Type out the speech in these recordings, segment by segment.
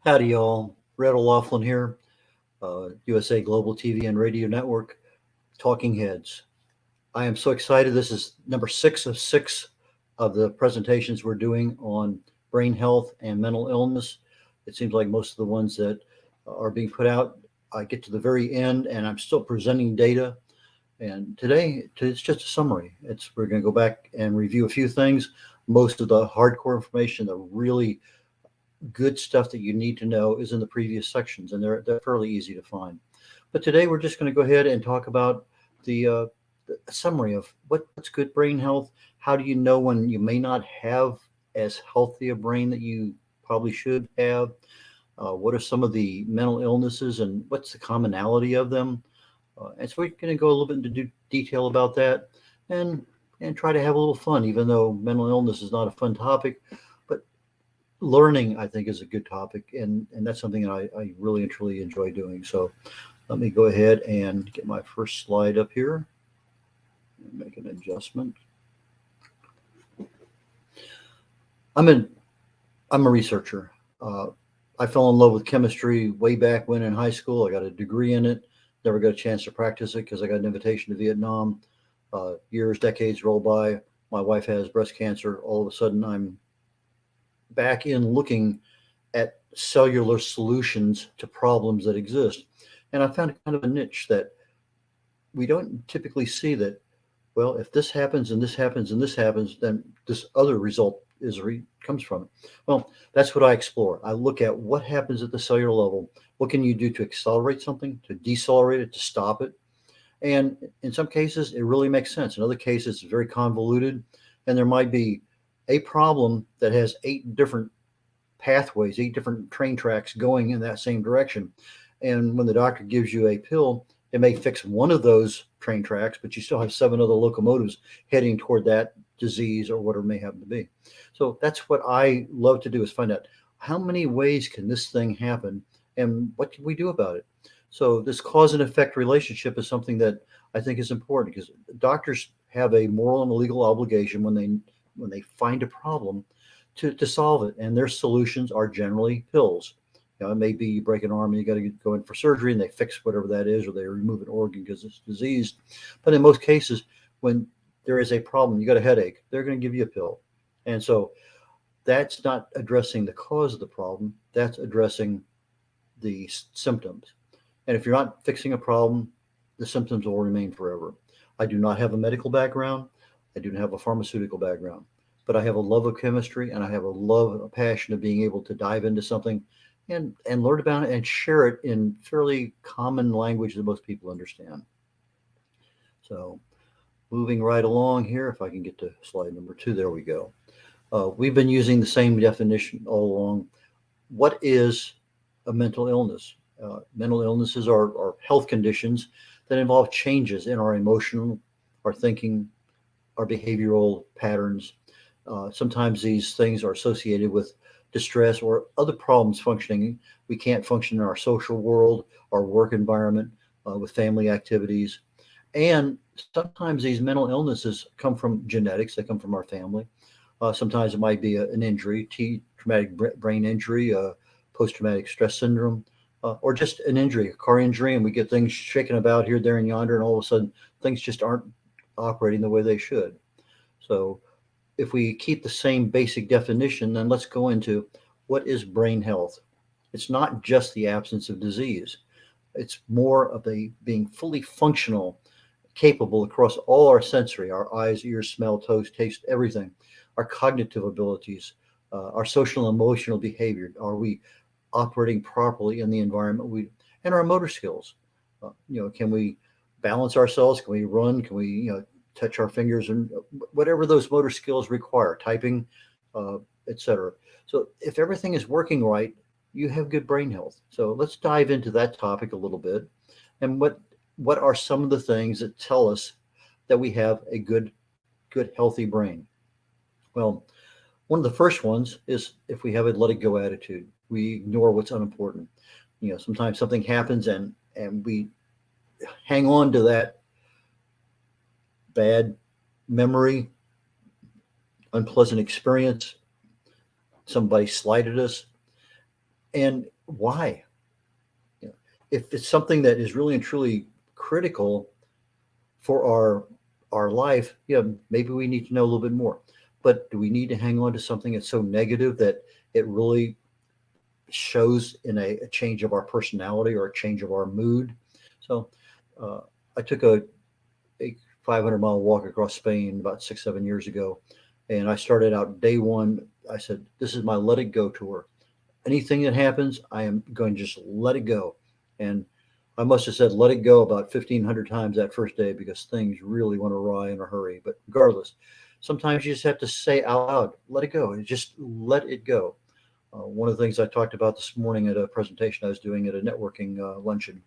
Howdy, y'all. Red.olaughlin here, USA Global TV and Radio Network, Talking Heads. I am so excited. This is number six of the presentations we're doing on brain health and mental illness. It seems like most of the ones that are being put out, I get to the very end and I'm still presenting data. And today, it's just a summary. We're going to go back and review a few things. Most of the hardcore information, the really good stuff that you need to know is in the previous sections, and they're fairly easy to find. But today we're just going to go ahead and talk about the summary of what's good brain health. How do you know when you may not have as healthy a brain that you probably should have? What are some of the mental illnesses and what's the commonality of them? And so we're going to go a little bit into detail about that and try to have a little fun, even though mental illness is not a fun topic. But learning, I think, is a good topic, and that's something that I really and truly enjoy doing. So let me go ahead and get my first slide up here and make an adjustment. I'm a researcher. I fell in love with chemistry way back when in high school. I got a degree in it. Never got a chance to practice it because I got an invitation to Vietnam. Decades roll by. My wife has breast cancer. All of a sudden, I'm back in looking at cellular solutions to problems that exist. And I found kind of a niche that we don't typically see that, well, if this happens and this happens and this happens, then this other result comes from it. Well, that's what I explore. I look at what happens at the cellular level. What can you do to accelerate something, to decelerate it, to stop it? And in some cases, it really makes sense. In other cases, it's very convoluted, and there might be a problem that has 8 different pathways, 8 different train tracks going in that same direction. And when the doctor gives you a pill, it may fix one of those train tracks, but you still have 7 other locomotives heading toward that disease or whatever it may happen to be. So that's what I love to do, is find out how many ways can this thing happen and what can we do about it. So this cause and effect relationship is something that I think is important, because doctors have a moral and a legal obligation when they find a problem to solve it, and their solutions are generally pills. It may be you break an arm and you got to go in for surgery and they fix whatever that is, or they remove an organ because it's diseased. But in most cases, when there is a problem, you got a headache, they're going to give you a pill. And so that's not addressing the cause of the problem, that's addressing the symptoms. And if you're not fixing a problem, the symptoms will remain forever. I do not have a medical background. I do not have a pharmaceutical background, but I have a love of chemistry, and I have a passion of being able to dive into something and learn about it and share it in fairly common language that most people understand. So moving right along here, if I can get to slide number 2, there we go. We've been using the same definition all along. What is a mental illness? Mental illnesses are health conditions that involve changes in our emotional, our thinking, our behavioral patterns. Sometimes these things are associated with distress or other problems functioning. We can't function in our social world, our work environment, with family activities. And sometimes these mental illnesses come from genetics, they come from our family. Sometimes it might be an injury, traumatic brain injury, post-traumatic stress syndrome, or just an injury, a car injury, and we get things shaking about here, there, and yonder, and all of a sudden things just aren't operating the way they should. So if we keep the same basic definition, then let's go into what is brain health. It's not just the absence of disease. It's more of being fully functional, capable across all our sensory, our eyes, ears, smell, toes, taste, everything, our cognitive abilities, our social and emotional behavior. Are we operating properly in the environment? And our motor skills. Can we balance ourselves? Can we run? Can we, touch our fingers, and whatever those motor skills require, typing, etc. So if everything is working right, you have good brain health. So let's dive into that topic a little bit. And what are some of the things that tell us that we have a good healthy brain? Well, one of the first ones is if we have a let it go attitude. We ignore what's unimportant. Sometimes something happens and we hang on to that bad memory, unpleasant experience, somebody slighted us, And why? You know, if it's something that is really and truly critical for our life, yeah, maybe we need to know a little bit more. But do we need to hang on to something that's so negative that it really shows in a change of our personality or a change of our mood? So uh, I took a 500-mile walk across Spain about 6, 7 years ago, and I started out day one. I said, "This is my let it go tour. Anything that happens, I am going to just let it go." And I must have said let it go about 1,500 times that first day because things really went awry in a hurry. But regardless, sometimes you just have to say out loud, let it go, and just let it go. One of the things I talked about this morning at a presentation I was doing at a networking luncheon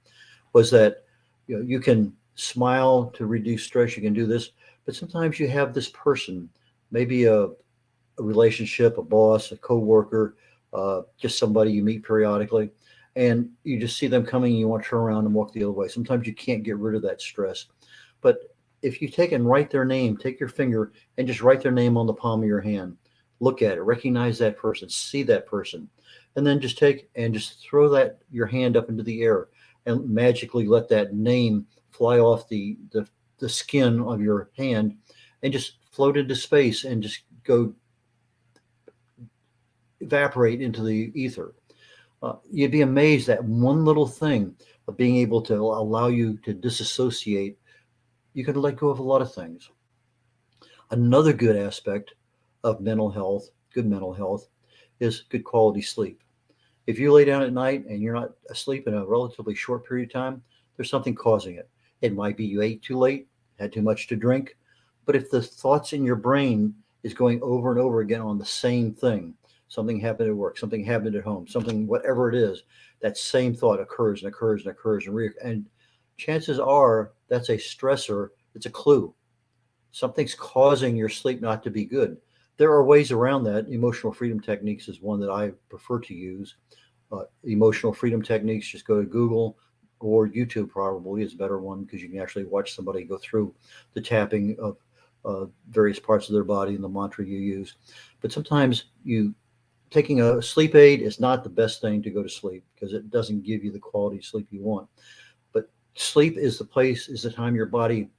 was that you can smile to reduce stress. You can do this, but sometimes you have this person, maybe a relationship, a boss, a coworker, just somebody you meet periodically, and you just see them coming and you want to turn around and walk the other way. Sometimes you can't get rid of that stress. But if you take and write their name, take your finger and just write their name on the palm of your hand, look at it, recognize that person, see that person, and then just take and just throw that your hand up into the air and magically let that name fly off the skin of your hand and just float into space and just go evaporate into the ether. You'd be amazed at one little thing of being able to allow you to disassociate. You can let go of a lot of things. Another good aspect of mental health, good mental health, is good quality sleep. If you lay down at night and you're not asleep in a relatively short period of time, there's something causing it. It might be you ate too late, had too much to drink, but if the thoughts in your brain is going over and over again on the same thing, something happened at work, something happened at home, something, whatever it is, that same thought occurs and occurs and occurs and chances are that's a stressor. It's a clue. Something's causing your sleep not to be good. There are ways around that. Emotional freedom techniques is one that I prefer to use. Emotional freedom techniques, just go to Google or YouTube, probably is a better one because you can actually watch somebody go through the tapping of various parts of their body and the mantra you use. But sometimes taking a sleep aid is not the best thing to go to sleep because it doesn't give you the quality of sleep you want. But sleep is the time your body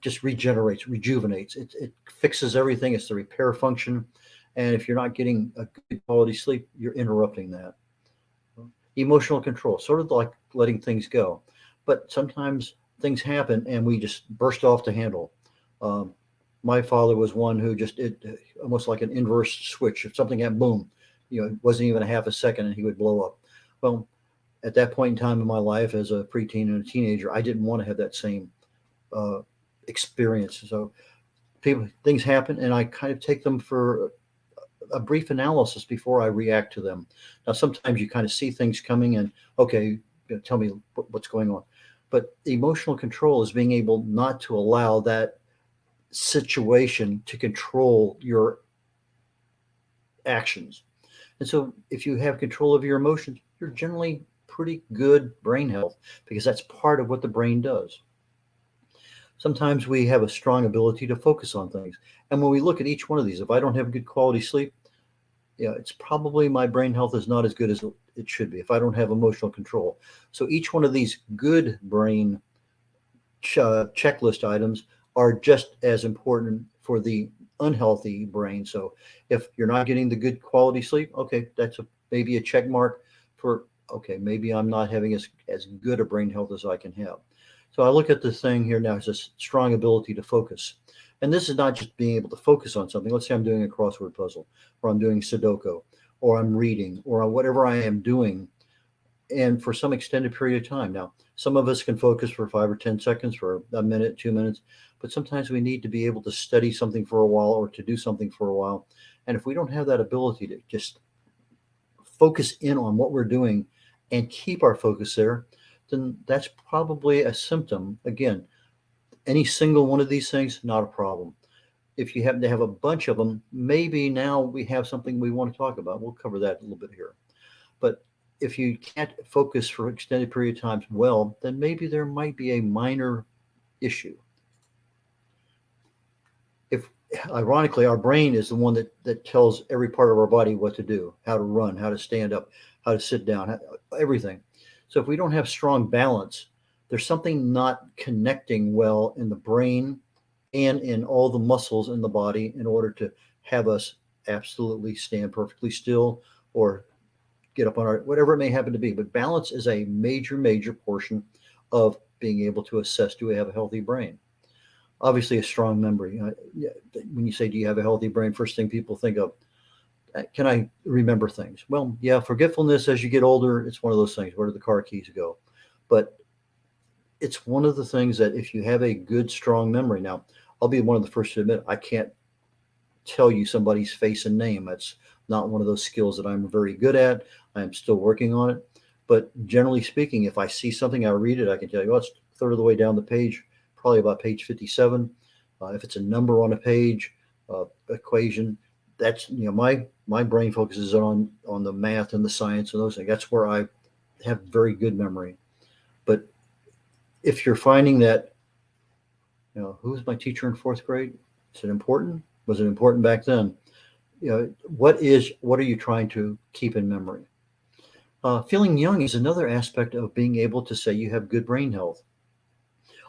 just regenerates, rejuvenates. It fixes everything. It's the repair function. And if you're not getting a good quality sleep, you're interrupting that. Emotional control, sort of like letting things go. But sometimes things happen and we just burst off the handle. Um, my father was one who just, almost like an inverse switch. If something happened, boom, it wasn't even a half a second and he would blow up. Well, at that point in time in my life as a preteen and a teenager, I didn't want to have that same uh, experience. So things happen and I kind of take them for a brief analysis before I react to them. Now, sometimes you kind of see things coming and, okay, tell me what's going on. But emotional control is being able not to allow that situation to control your actions. And so if you have control of your emotions, you're generally pretty good brain health because that's part of what the brain does. Sometimes we have a strong ability to focus on things. And when we look at each one of these, if I don't have good quality sleep, it's probably my brain health is not as good as it should be if I don't have emotional control. So each one of these good brain checklist items are just as important for the unhealthy brain. So if you're not getting the good quality sleep, okay, that's maybe a check mark for, okay, maybe I'm not having as good a brain health as I can have. So I look at the thing here now as a strong ability to focus. And this is not just being able to focus on something. Let's say I'm doing a crossword puzzle, or I'm doing Sudoku, or I'm reading, or whatever I am doing, and for some extended period of time. Now, some of us can focus for 5 or 10 seconds, for a minute, 2 minutes, but sometimes we need to be able to study something for a while or to do something for a while. And if we don't have that ability to just focus in on what we're doing and keep our focus there, then that's probably a symptom. Again, any single one of these things, not a problem. If you happen to have a bunch of them, maybe now we have something we want to talk about. We'll cover that a little bit here. But if you can't focus for extended period of times well, then maybe there might be a minor issue. If ironically, our brain is the one that tells every part of our body what to do, how to run, how to stand up, how to sit down, everything. So if we don't have strong balance, there's something not connecting well in the brain and in all the muscles in the body in order to have us absolutely stand perfectly still or get up on our whatever it may happen to be. But balance is a major portion of being able to assess, do we have a healthy brain? Obviously, a strong memory. When you say, do you have a healthy brain? First thing people think of, can I remember things? Well, yeah, forgetfulness as you get older, it's one of those things. Where do the car keys go? But it's one of the things that if you have a good, strong memory, now I'll be one of the first to admit I can't tell you somebody's face and name. That's not one of those skills that I'm very good at. I'm still working on it. But generally speaking, if I see something, I read it, I can tell you, oh, it's a third of the way down the page, probably about page 57. If it's a number on a page, equation, that's, my brain focuses on the math and the science and those things. That's where I have very good memory. But if you're finding that, who was my teacher in fourth grade? Is it important? Was it important back then? What are you trying to keep in memory? Feeling young is another aspect of being able to say you have good brain health.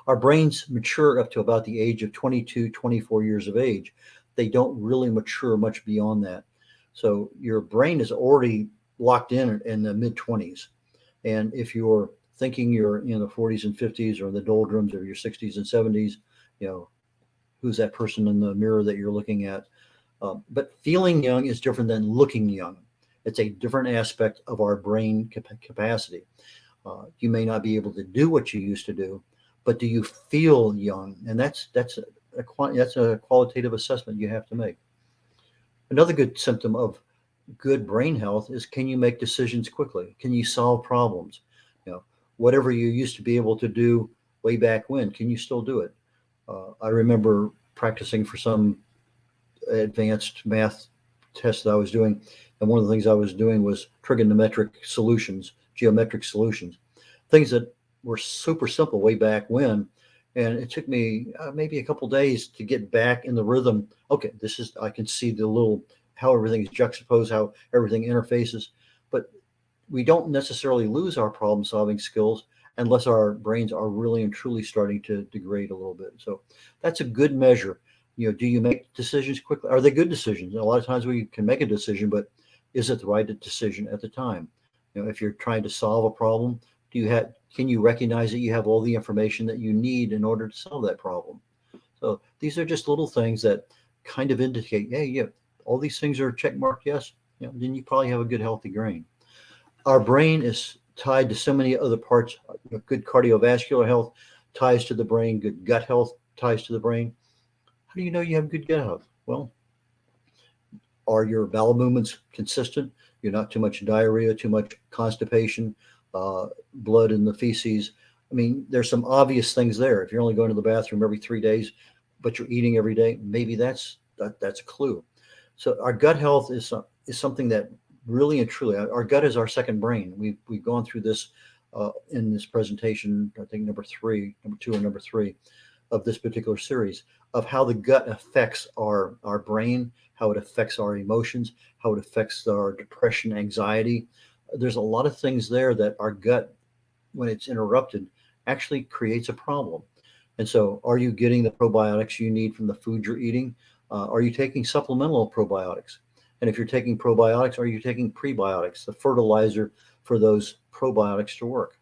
Our brains mature up to about the age of 22, 24 years of age. They don't really mature much beyond that. So your brain is already locked in the mid 20s. And if you're thinking you're in the 40s and 50s or in the doldrums or your 60s and 70s, who's that person in the mirror that you're looking at? But feeling young is different than looking young. It's a different aspect of our brain capacity. You may not be able to do what you used to do, but do you feel young? And that's a qualitative assessment you have to make. Another good symptom of good brain health is, can you make decisions quickly? Can you solve problems? Whatever you used to be able to do way back when, can you still do it? I remember practicing for some advanced math test that I was doing, and one of the things I was doing was trigonometric solutions, geometric solutions, things that were super simple way back when. And it took me maybe a couple days to get back in the rhythm. Okay, I can see how everything is juxtaposed, how everything interfaces. But we don't necessarily lose our problem solving skills unless our brains are really and truly starting to degrade a little bit. So that's a good measure. Do you make decisions quickly? Are they good decisions? A lot of times we can make a decision, but is it the right decision at the time? If you're trying to solve a problem, can you recognize that you have all the information that you need in order to solve that problem? So these are just little things that kind of indicate, yeah, all these things are check marked yes. Then you probably have a good healthy brain. Our brain is tied to so many other parts. Good cardiovascular health ties to the brain. Good gut health ties to the brain. How do you know you have good gut health? Well, are your bowel movements consistent? You're not too much diarrhea, too much constipation, blood in the feces. I mean, there's some obvious things there. If you're only going to the bathroom every 3 days, but you're eating every day, maybe that's a clue. So our gut health is something that really and truly, our gut is our second brain. We've gone through this in this presentation, I think number 2 or number 3 of this particular series, of how the gut affects our brain, how it affects our emotions, how it affects our depression, anxiety. There's a lot of things there that our gut, when it's interrupted, actually creates a problem. And so, are you getting the probiotics you need from the food you're eating? Are you taking supplemental probiotics? And if you're taking probiotics, are you taking prebiotics, the fertilizer for those probiotics to work?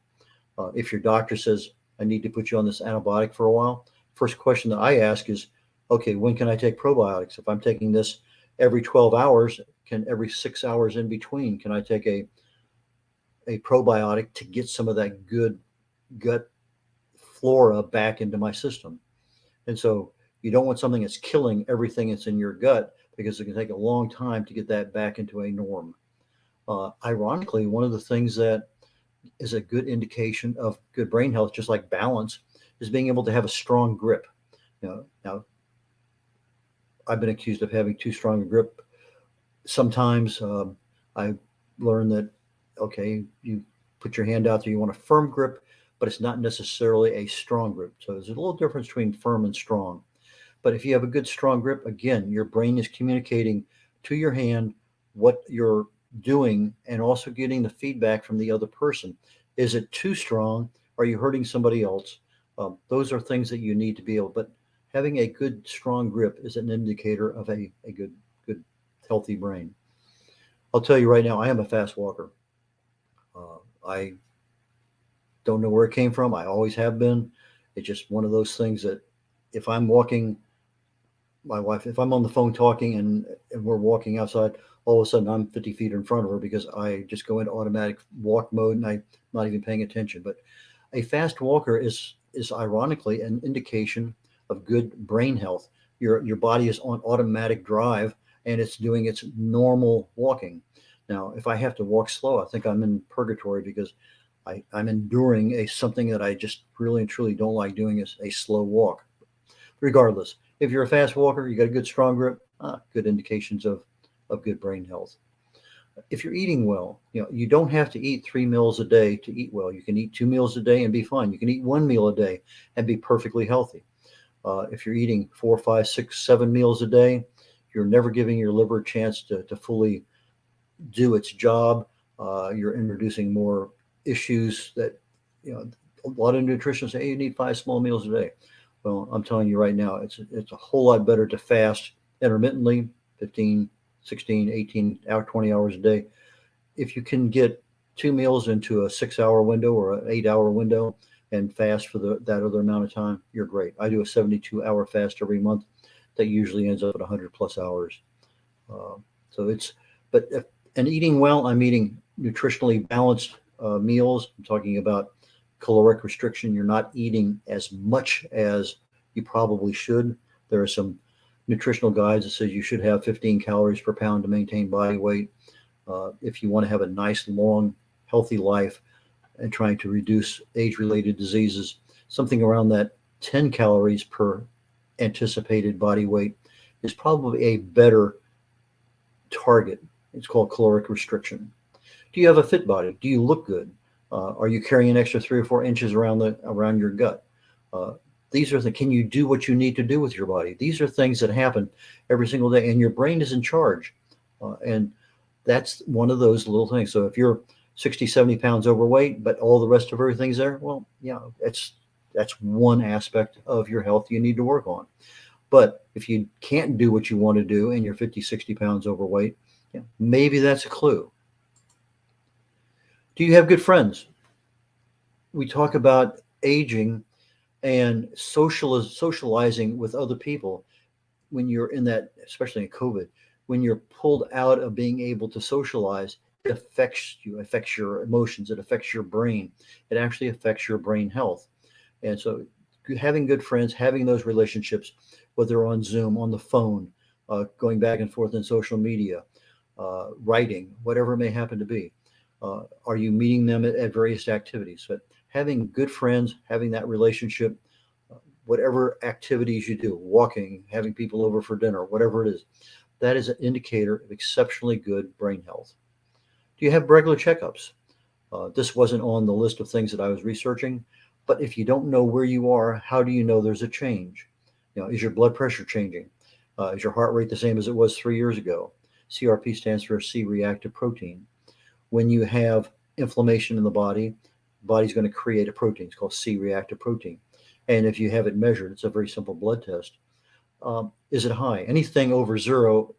If your doctor says, I need to put you on this antibiotic for a while, first question that I ask is, okay, when can I take probiotics? If I'm taking this every 12 hours, every 6 hours in between, can I take a probiotic to get some of that good gut flora back into my system? And so you don't want something that's killing everything that's in your gut, because it can take a long time to get that back into a norm. Ironically, one of the things that is a good indication of good brain health, just like balance, is being able to have a strong grip. Now, I've been accused of having too strong a grip. Sometimes I learned that, okay, you put your hand out there, you want a firm grip, but it's not necessarily a strong grip. So there's a little difference between firm and strong. But if you have a good strong grip, again, your brain is communicating to your hand what your doing and also getting the feedback from the other person. Is it too strong? Are you hurting somebody else? Those are things that you need to be able, but having a good, strong grip is an indicator of a good, healthy brain. I'll tell you right now, I am a fast walker. I don't know where it came from. I always have been. It's just one of those things that if I'm walking, my wife, if I'm on the phone talking and we're walking outside, all of a sudden I'm 50 feet in front of her because I just go into automatic walk mode and I'm not even paying attention. But a fast walker is ironically an indication of good brain health. Your body is on automatic drive and it's doing its normal walking. Now, if I have to walk slow, I think I'm in purgatory because I'm enduring something that I just really and truly don't like doing is a slow walk. Regardless, if you're a fast walker, you got a good strong grip, good indications of good brain health. If you're eating well, you don't have to eat 3 meals a day to eat well. You can eat 2 meals a day and be fine. You can eat 1 meal a day and be perfectly healthy. If you're eating 4, 5, 6, 7 meals a day, you're never giving your liver a chance to fully do its job. You're introducing more issues that, a lot of nutritionists say, hey, you need 5 small meals a day. Well, I'm telling you right now, it's a whole lot better to fast intermittently, 15, 16, 18 hour, 20 hours a day. If you can get 2 meals into a 6 hour window or an 8 hour window and fast for that other amount of time, you're great. I do a 72 hour fast every month that usually ends up at 100 plus hours. Uh, so it's, but if, and eating well, I'm eating nutritionally balanced meals. I'm talking about caloric restriction. You're not eating as much as you probably should. There are some nutritional guides that says you should have 15 calories per pound to maintain body weight. If you want to have a nice, long, healthy life and trying to reduce age-related diseases, something around that 10 calories per anticipated body weight is probably a better target. It's called caloric restriction. Do you have a fit body? Do you look good? Are you carrying an extra 3 or 4 inches around your gut? Uh, these are the can you do what you need to do with your body? These are things that happen every single day, and your brain is in charge. And that's one of those little things. So if you're 60, 70 pounds overweight, but all the rest of everything's there, well, yeah, that's one aspect of your health you need to work on. But if you can't do what you want to do and you're 50, 60 pounds overweight, yeah, maybe that's a clue. Do you have good friends? We talk about aging and socializing with other people when you're in that, especially in COVID, when you're pulled out of being able to socialize, it affects you, affects your emotions, it affects your brain. It actually affects your brain health. And so having good friends, having those relationships, whether on Zoom, on the phone, going back and forth in social media, writing, whatever it may happen to be. Are you meeting them at various activities? But having good friends, having that relationship, whatever activities you do, walking, having people over for dinner, whatever it is, that is an indicator of exceptionally good brain health. Do you have regular checkups? This wasn't on the list of things that I was researching, but if you don't know where you are, how do you know there's a change? Is your blood pressure changing? Is your heart rate the same as it was 3 years ago? CRP stands for C-reactive protein. When you have inflammation in the body's going to create a protein. It's called C-reactive protein. And if you have it measured, it's a very simple blood test. Is it high? Anything over 0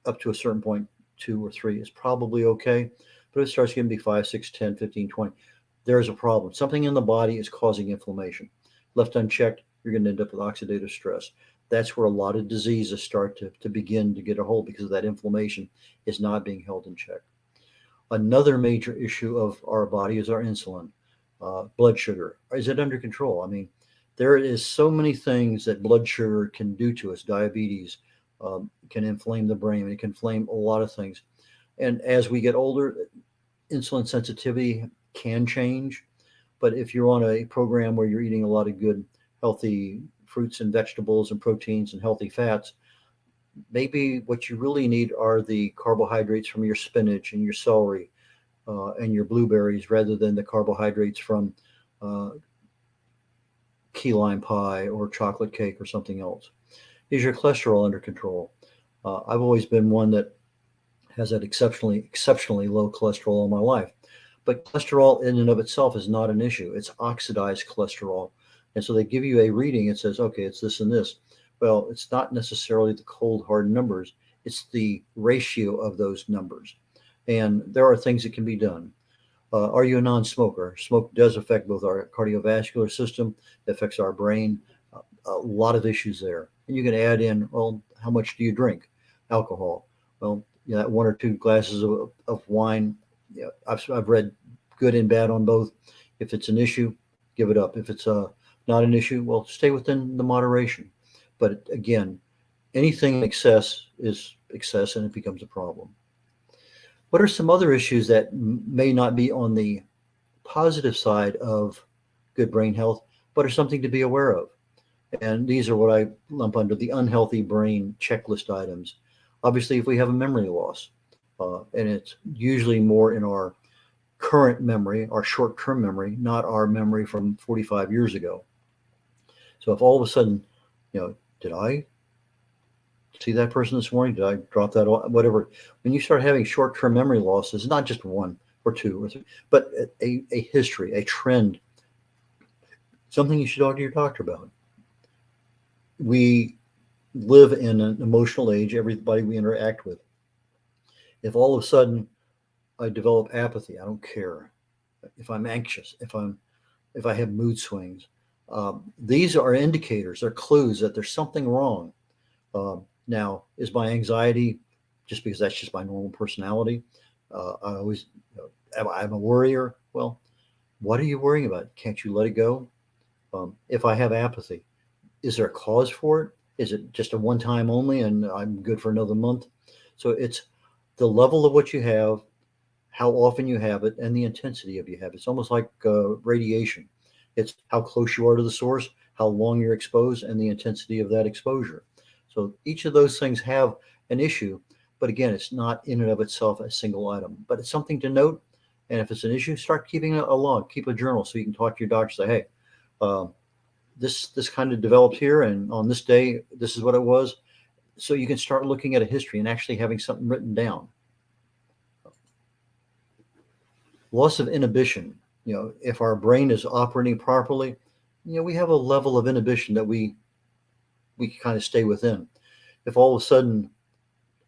up to a certain point, 2 or 3 is probably okay. But if it starts getting to be 5, 6, 10, 15, 20, there's a problem. Something in the body is causing inflammation. Left unchecked, you're going to end up with oxidative stress. That's where a lot of diseases start to begin to get a hold because of that inflammation is not being held in check. Another major issue of our body is our insulin, blood sugar. Is it under control? I mean, there is so many things that blood sugar can do to us. Diabetes can inflame the brain. It can inflame a lot of things. And as we get older, insulin sensitivity can change. But if you're on a program where you're eating a lot of good, healthy fruits and vegetables and proteins and healthy fats, maybe what you really need are the carbohydrates from your spinach and your celery and your blueberries rather than the carbohydrates from uh, key lime pie or chocolate cake or something else. Is your cholesterol under control? I've always been one that has had exceptionally low cholesterol all my life. But cholesterol in and of itself is not an issue. It's oxidized cholesterol. And so they give you a reading. It says, okay, it's this and this. Well, it's not necessarily the cold, hard numbers. It's the ratio of those numbers. And there are things that can be done. Are you a non-smoker? Smoke does affect both our cardiovascular system. It affects our brain. A lot of issues there. And you can add in, well, how much do you drink? Alcohol. Well, that 1 or 2 glasses of wine. Yeah, I've read good and bad on both. If it's an issue, give it up. If it's not an issue, well, stay within the moderation. But again, anything in excess is excess and it becomes a problem. What are some other issues that may not be on the positive side of good brain health, but are something to be aware of? And these are what I lump under the unhealthy brain checklist items. Obviously, if we have a memory loss, and it's usually more in our current memory, our short-term memory, not our memory from 45 years ago. So if all of a sudden, did I see that person this morning? Did I drop that off? Whatever. When you start having short-term memory losses, not just 1 or 2 or 3, but a history, a trend, something you should talk to your doctor about. We live in an emotional age, everybody we interact with. If all of a sudden I develop apathy, I don't care. If I'm anxious, if I have mood swings, these are indicators, they're clues that there's something wrong. Now, is my anxiety just because that's just my normal personality? I always, I'm a worrier. Well, what are you worrying about? Can't you let it go? If I have apathy, is there a cause for it? Is it just a one time only and I'm good for another month? So it's the level of what you have, how often you have it, and the intensity of you have it. It's almost like radiation. It's how close you are to the source, how long you're exposed, and the intensity of that exposure. So each of those things have an issue, but again, it's not in and of itself a single item, but it's something to note. And if it's an issue, start keeping a log, keep a journal so you can talk to your doctor, say, hey, this kind of developed here, and on this day, this is what it was. So you can start looking at a history and actually having something written down. Loss of inhibition. If our brain is operating properly, we have a level of inhibition that we can kind of stay within. If all of a sudden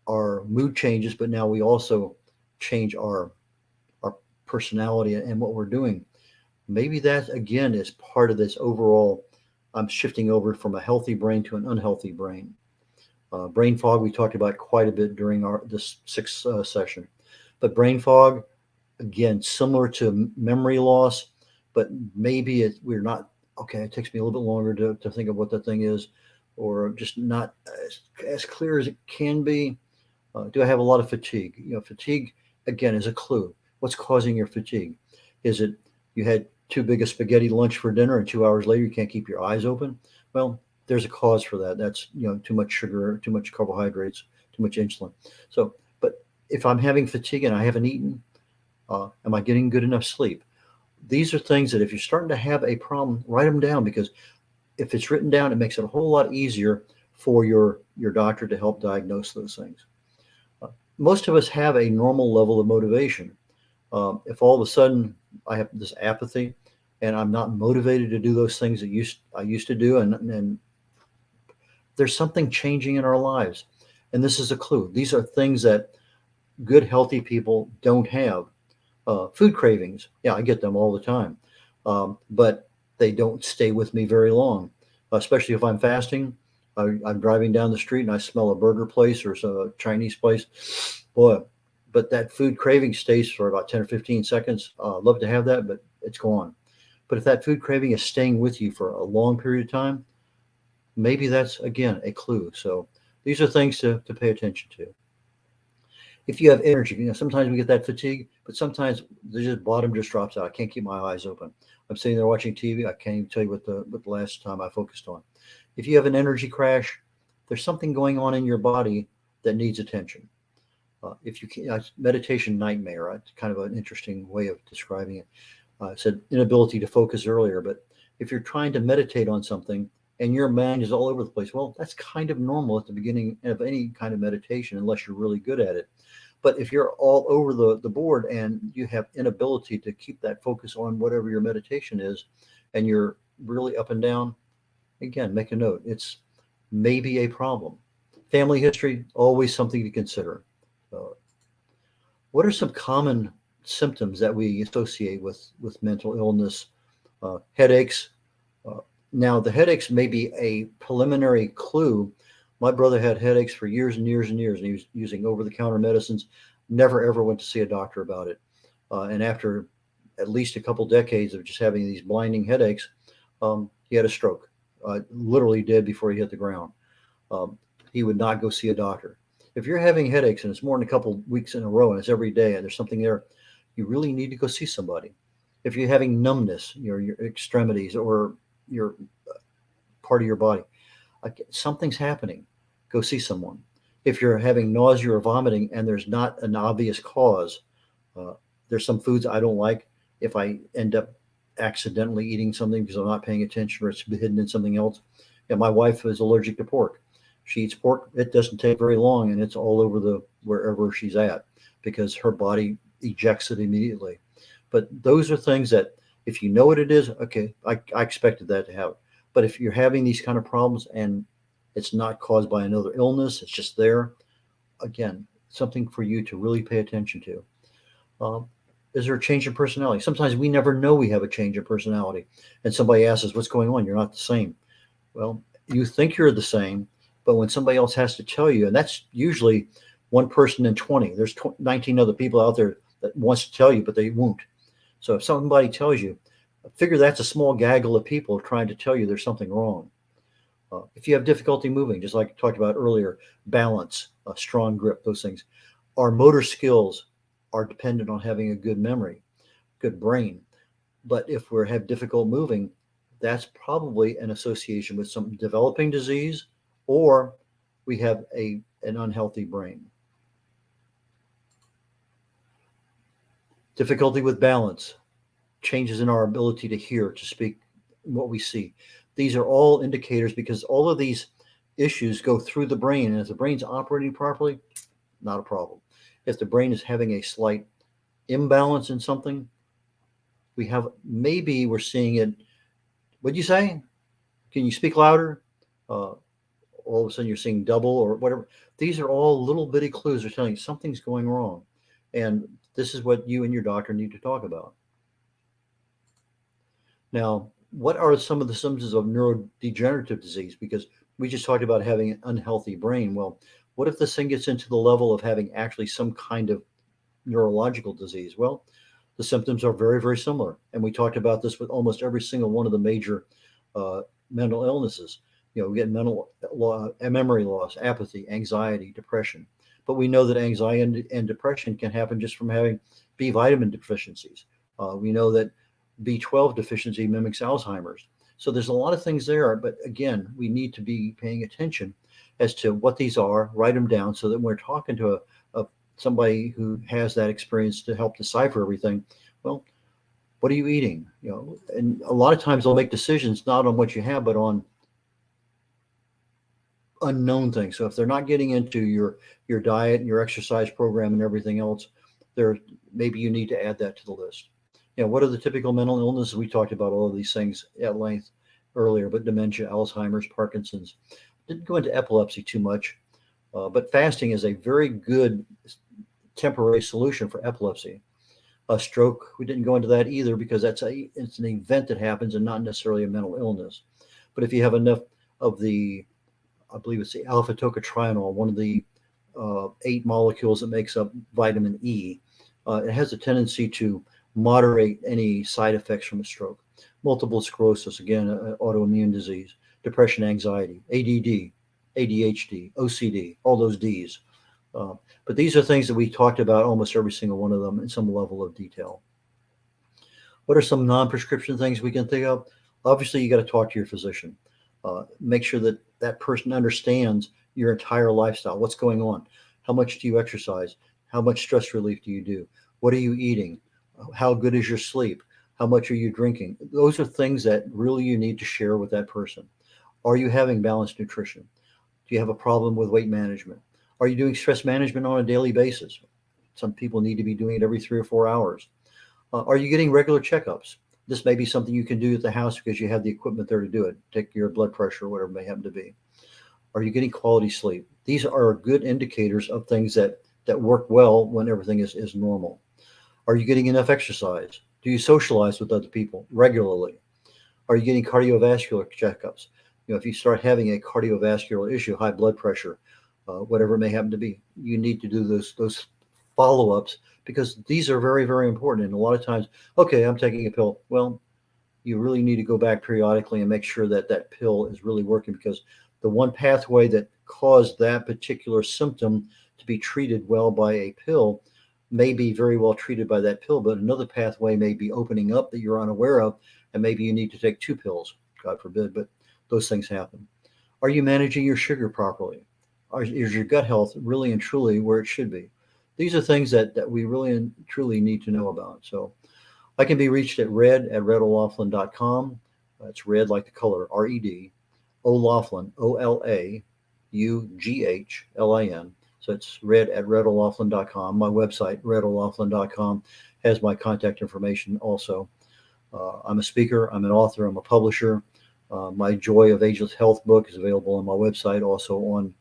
our mood changes, but now we also change our personality and what we're doing, maybe that again is part of this overall. I'm shifting over from a healthy brain to an unhealthy brain. Brain fog we talked about quite a bit during this sixth session, but brain fog, again, similar to memory loss, but maybe we're not, okay, it takes me a little bit longer to think of what that thing is, or just not as clear as it can be. Do I have a lot of fatigue? Fatigue, again, is a clue. What's causing your fatigue? Is it you had too big a spaghetti lunch for dinner and 2 hours later you can't keep your eyes open? Well, there's a cause for that. That's, too much sugar, too much carbohydrates, too much insulin. So, but if I'm having fatigue and I haven't eaten, am I getting good enough sleep? These are things that if you're starting to have a problem, write them down, because if it's written down, it makes it a whole lot easier for your doctor to help diagnose those things. Most of us have a normal level of motivation. If all of a sudden I have this apathy and I'm not motivated to do those things that I used to do, and there's something changing in our lives. And this is a clue. These are things that good, healthy people don't have. Food cravings, yeah, I get them all the time, but they don't stay with me very long, especially if I'm fasting. I'm driving down the street and I smell a burger place or a Chinese place, boy, but that food craving stays for about 10 or 15 seconds. Love to have that, but it's gone. But if that food craving is staying with you for a long period of time, maybe that's, again, a clue. So these are things to pay attention to. If you have energy, sometimes we get that fatigue, but sometimes the bottom just drops out. I can't keep my eyes open. I'm sitting there watching TV. I can't even tell you what the last time I focused on. If you have an energy crash, there's something going on in your body that needs attention. If you can, meditation nightmare, it's kind of an interesting way of describing it. I said inability to focus earlier, but if you're trying to meditate on something and your mind is all over the place, well, that's kind of normal at the beginning of any kind of meditation, unless you're really good at it. But if you're all over the board and you have inability to keep that focus on whatever your meditation is, and you're really up and down, again, make a note. It's maybe a problem. Family history, always something to consider. Uh, what are some common symptoms that we associate with mental illness? Headaches. Uh, Now, the headaches may be a preliminary clue. My brother had headaches for years and years and years, and he was using over-the-counter medicines. Never ever went to see a doctor about it. And after at least a couple decades of just having these blinding headaches, he had a stroke. Literally dead before he hit the ground. Um, he would not go see a doctor. If you're having headaches and it's more than a couple weeks in a row and it's every day and there's something there, you really need to go see somebody. If you're having numbness, your extremities or your part of your body, like something's happening, go see someone. If you're having nausea or vomiting and there's not an obvious cause, uh, there's some foods I don't like. If I end up accidentally eating something because I'm not paying attention or it's hidden in something else. And my wife is allergic to pork. She eats pork. It doesn't take very long, and it's all over the wherever she's at because her body ejects it immediately. But those are things that if you know what it is, okay, I expected that to happen. But if you're having these kind of problems and it's not caused by another illness, it's just there, again, something for you to really pay attention to. Um, is there a change in personality? Sometimes we never know we have a change in personality. And somebody asks us, what's going on? You're not the same. Well, you think you're the same, but when somebody else has to tell you, and that's usually one person in 20, there's 19 other people out there that wants to tell you, but they won't. So if somebody tells you, figure that's a small gaggle of people trying to tell you there's something wrong. If you have difficulty moving, just like I talked about earlier, balance, a strong grip, those things. Our motor skills are dependent on having a good memory, good brain. But if we have difficult moving, that's probably an association with some developing disease or we have an unhealthy brain. Difficulty with balance, changes in our ability to hear, to speak, what we see. These are all indicators because all of these issues go through the brain. And if the brain's operating properly, not a problem. If the brain is having a slight imbalance in something, maybe we're seeing it. What'd you say? Can you speak louder? Uh, all of a sudden you're seeing double or whatever. These are all little bitty clues that are telling you something's going wrong. And this is what you and your doctor need to talk about. Now, what are some of the symptoms of neurodegenerative disease? Because we just talked about having an unhealthy brain. Well, what if this thing gets into the level of having actually some kind of neurological disease? Well, the symptoms are very, very similar. And we talked about this with almost every single one of the major mental illnesses. We get memory loss, apathy, anxiety, depression. But we know that anxiety and depression can happen just from having B vitamin deficiencies. We know that B12 deficiency mimics Alzheimer's. So there's a lot of things there. But again, we need to be paying attention as to what these are, write them down so that when we're talking to somebody who has that experience to help decipher everything, well, what are you eating? And a lot of times they'll make decisions not on what you have, but on unknown things. So if they're not getting into your diet and your exercise program and everything else, maybe you need to add that to the list. What are the typical mental illnesses? We talked about all of these things at length earlier, but dementia, Alzheimer's, Parkinson's. Didn't go into epilepsy too much, but fasting is a very good temporary solution for epilepsy. A stroke, we didn't go into that either because it's an event that happens and not necessarily a mental illness. But if you have enough of I believe it's the alpha tocotrienol, one of the 8 molecules that makes up vitamin E, it has a tendency to moderate any side effects from a stroke. Multiple sclerosis, again, autoimmune disease, depression, anxiety, ADD, ADHD, OCD, all those Ds. But these are things that we talked about, almost every single one of them in some level of detail. What are some non-prescription things we can think of? Obviously, you got to talk to your physician. Make sure that that person understands your entire lifestyle. What's going on? How much do you exercise? How much stress relief do you do? What are you eating? How good is your sleep? How much are you drinking? Those are things that really you need to share with that person. Are you having balanced nutrition? Do you have a problem with weight management? Are you doing stress management on a daily basis? Some people need to be doing it every 3 or 4 hours. Are you getting regular checkups? This may be something you can do at the house because you have the equipment there to do it. Take your blood pressure or whatever it may happen to be. Are you getting quality sleep? These are good indicators of things that work well when everything is normal. Are you getting enough exercise? Do you socialize with other people regularly? Are you getting cardiovascular checkups? If you start having a cardiovascular issue, high blood pressure, whatever it may happen to be, you need to do those follow-ups because these are very, very important. And a lot of times, okay, I'm taking a pill. Well, you really need to go back periodically and make sure that that pill is really working because the one pathway that caused that particular symptom to be treated well by a pill may be very well treated by that pill, but another pathway may be opening up that you're unaware of, and maybe you need to take 2 pills, God forbid, but those things happen. Are you managing your sugar properly? Is your gut health really and truly where it should be? These are things that we really and truly need to know about. So I can be reached at red@red.olaughlin.com. It's red like the color, RED, O'Laughlin, OLAUGHLIN. So it's red@red.olaughlin.com. My website, red.olaughlin.com, has my contact information also. I'm a speaker, I'm an author, I'm a publisher. My Joy of Ageless Health book is available on my website, also on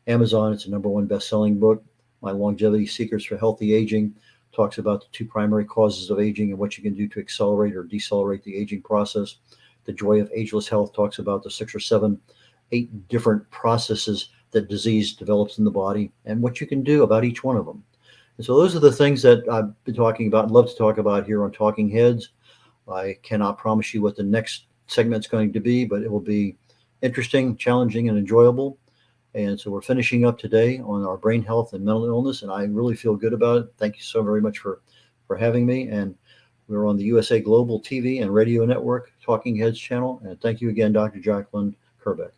Amazon. It's a #1 best-selling book. My Longevity Secrets for Healthy Aging talks about the 2 primary causes of aging and what you can do to accelerate or decelerate the aging process. The Joy of Ageless Health talks about the 6 or 7, 8 different processes that disease develops in the body and what you can do about each one of them. And so those are the things that I've been talking about and love to talk about here on Talking Heads. I cannot promise you what the next segment's going to be, but it will be interesting, challenging, and enjoyable. And so we're finishing up today on our brain health and mental illness, and I really feel good about it. Thank you so very much for having me. And we're on the USA Global TV and Radio Network Talking Heads channel. And thank you again, Dr. Jacqueline Kerbeck.